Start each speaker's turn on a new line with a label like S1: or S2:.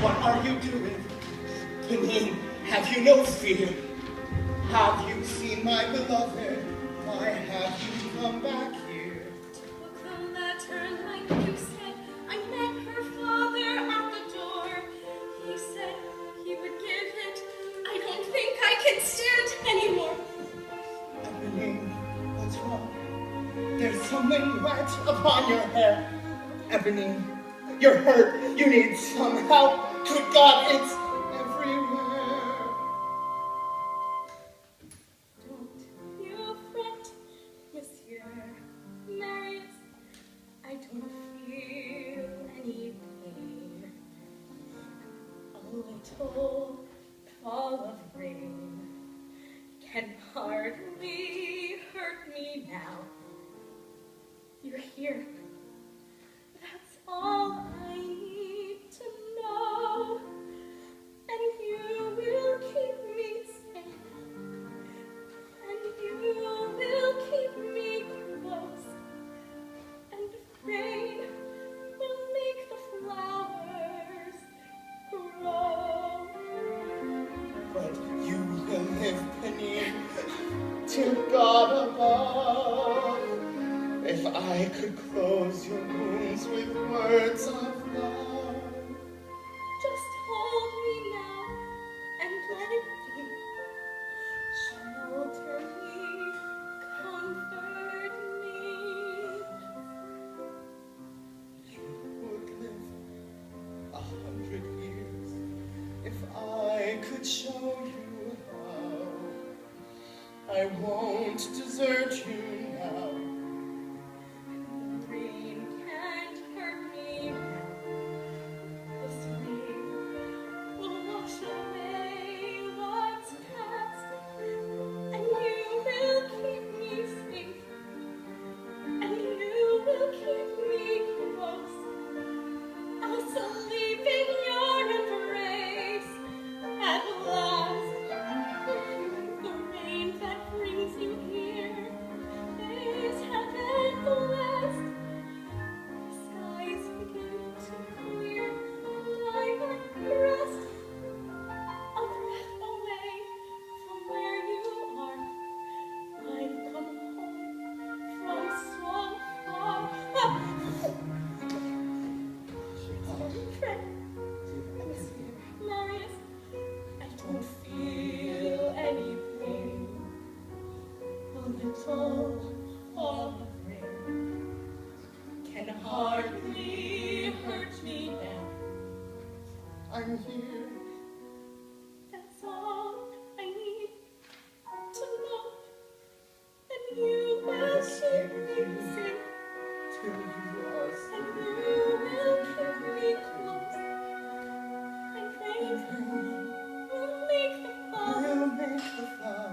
S1: what are you doing? Benin, have you no fear? Have you seen my beloved? Why have you come back here?
S2: Took the letter like you said. I met her father at the door. He said he would give it. I don't think I can stand anymore.
S1: Benin, what's wrong? There's something wet upon your hair. Ebony, you're hurt. You need some help. Good God, it's everywhere.
S2: Don't you fret, Monsieur Marius. I don't feel any pain. A little fall of rain can hardly hurt me now. You're here. That's all I need to know. And you will keep me safe. And you will keep me close. And rain will make the flowers grow.
S1: But you will live, Benin, to God above. If I could close your wounds with words of love.
S2: Just hold me now and let it be. Shelter me, comfort me.
S1: You would live 100 years if I could show you how. I won't desert you now.
S2: The rain can't hurt me now. This rain will wash away what's past. And you will keep me safe. And you will keep me close. I'll sleep in your embrace at last. The rain that brings you here is heaven blessed. The skies begin to clear, and I can rest. A breath away from where you are. I've come home from so far. Friend, Monsieur Marius, I don't feel any pain. A little fall of rain can hardly hurt me now.
S1: I'm here.
S2: That's all I need to know. And you will keep me safe.
S1: Till you are
S2: And you will keep me close. And rain will make the fall
S1: We'll make the flowers